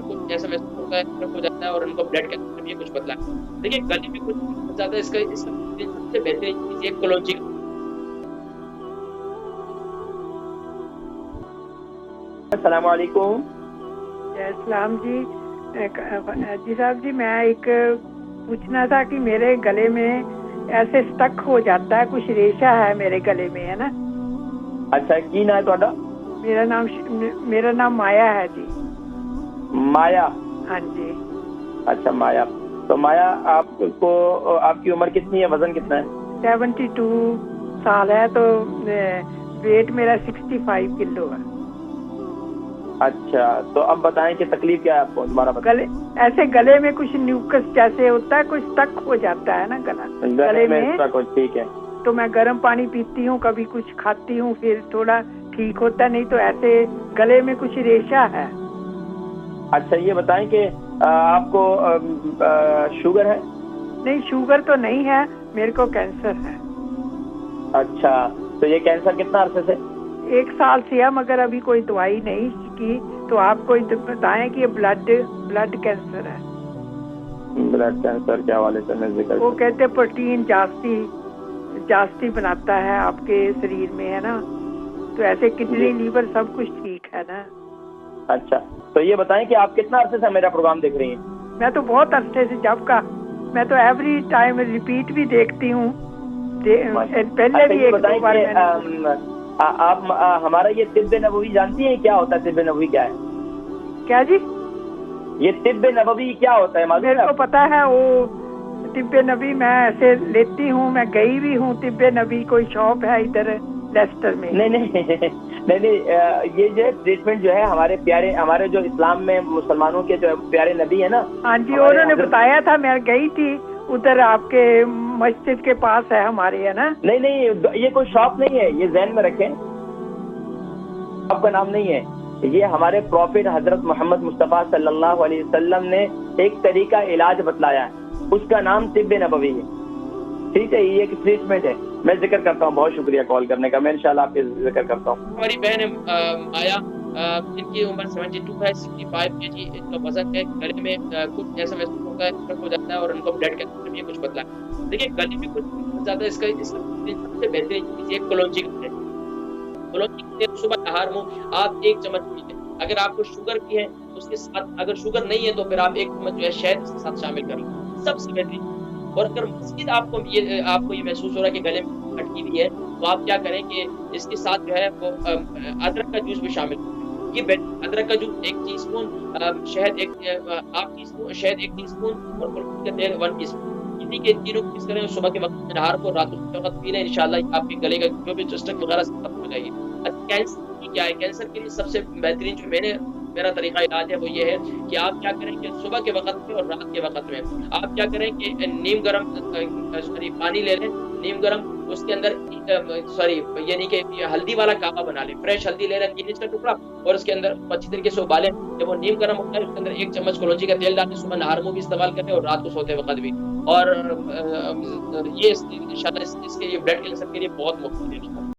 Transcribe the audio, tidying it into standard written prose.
कुछ ऐसा महसूस होता है, फर्क हो जाता है और उनको ब्लड कैंसर भी कुछ बदला है। देखिए गले में कुछ ज़्यादा इसका सबसे बेहतरीन चीज़ ये कलौंजी। अस्सलाम वालेकुम। इस्लाम जी। जी साहब जी, मैं एक पूछना था कि मेरे गले में ऐसे स्टक हो जाता है, कुछ रेशा है मेरे गले में, है ना। अच्छा, की ना है ਤੁਹਾਡਾ? मेरा नाम माया है जी। माया? हाँ जी। अच्छा माया। तो माया, आपको आपकी उम्र कितनी है, वजन कितना है? 72 साल है, तो वेट मेरा 65 किलो है। अच्छा, तो अब बताएं कि तकलीफ क्या है आपको, दोबारा बताएं। ऐसे गले में कुछ न्यूकस जैसे होता है, कुछ स्टक हो जाता है ना गले में। ठीक है। तो मैं गर्म पानी पीती हूँ, कभी कुछ खाती हूँ, फिर थोड़ा ठीक होता, नहीं तो ऐसे गले में कुछ रेशा है। अच्छा, ये बताएं कि आपको शुगर है? नहीं, शुगर तो नहीं है, मेरे को कैंसर है। अच्छा, तो ये कैंसर कितना अरसे से? 1 साल से है, मगर अभी कोई दवाई नहीं की। तो आप कोई तो बताएं कि ये ब्लड कैंसर है। ब्लड कैंसर के हवाले से मैं जिक्र, वो कहते प्रोटीन जास्ती बनाता है आपके शरीर में, है ना। तो ऐसे किडनी लीवर सब कुछ ठीक है ना। अच्छा, तो ये बताएं कि आप कितना अरसे से मेरा प्रोग्राम देख रही हैं? मैं तो बहुत अरसे से, जब का मैं तो एवरी टाइम रिपीट भी देखती हूँ। पहले भी एक दो बार आप हमारा ये तिब्बे नबवी जानती हैं क्या होता है? तिब्बे नबवी क्या है? क्या जी? ये तिब्बे नबवी क्या होता है मालूम है? मेरे को पता है, वो तिब्बे नबी मैं ऐसे लेती हूँ, मैं गई भी हूँ तिब्बे नबी, कोई शॉप है इधर लेस्टर में। नहीं, ये जो ट्रीटमेंट जो है हमारे जो इस्लाम में मुसलमानों के जो प्यारे नबी है ना। हाँ जी, उन्होंने बताया था, मैं गई थी उधर, आपके मस्जिद के पास है हमारे, है ना। नहीं, ये कोई शॉप नहीं है, ये ज़हन में रखें, आपका नाम नहीं है। ये हमारे प्रॉफिट हजरत मोहम्मद मुस्तफ़ा सल्लल्लाहु अलैहि वसल्लम ने एक तरीका इलाज बतलाया है, उसका नाम तिब्बे नबवी है। ठीक है, ये एक ट्रीटमेंट है। मैं जिक्र करता हूँ, बहुत शुक्रिया कॉल करने का, मैं इंशाल्लाह आपके जिक्र करता हूँ। हमारी बहन माया, इनकी उम्र 72 है, 65 केजी इनका वजन है। गले में कुछ ऐसा महसूस होता है, फर्क हो जाता है और उनको ब्लड कैंसर भी कुछ बदला है। देखिए गले में कुछ ज़्यादा इसका सबसे बेहतरीन चीज़ ये कलौंजी का तेल। कलौंजी का तेल सुबह आहार में आप 1 चम्मच पीजिए। अगर आपको शुगर भी है उसके साथ, अगर शुगर नहीं है तो फिर आप 1 चम्मच जो है शहद के साथ शामिल करें, सबसे बेहतरीन। और अगर मज़ीद आपको ये महसूस हो रहा है कि गले में अटकी हुई है, तो आप क्या करें कि इसके साथ जो है वो अदरक का जूस भी शामिल करें। ये अदरक का जूस 1 टीस्पून, शहद 1 टीस्पून, शहद 1 टीस्पून और कलौंजी का तेल 1 टीस्पून। इन्हीं के तीनों को मिक्स करें, सुबह के वक्त में नहार को, रात को वक्त पी लें, इंशाल्लाह आपके गले का जो भी स्टक वगैरह सब खत्म हो जाएगी। कैंसर की क्या है? कैंसर के लिए सबसे बेहतरीन जो मेरा तरीका इलाज है वो ये है कि आप क्या करें कि सुबह के वक्त में और रात के वक्त में आप क्या करें कि नीम गरम पानी ले लें, नीम गरम, उसके अंदर यानी कि हल्दी वाला कावा बना लें, फ्रेश हल्दी ले लें 3 इंच का टुकड़ा, और उसके अंदर अच्छी तरीके से उबालें। जब वो नीम गरम होता है उसके अंदर 1 चम्मच कलौंजी का तेल डालें, सुबह नहार में भी इस्तेमाल करें और रात को सोते वक्त भी। और ये इंशाल्लाह इसके लिए ब्लड कैंसर के लिए बहुत मुफ्त है।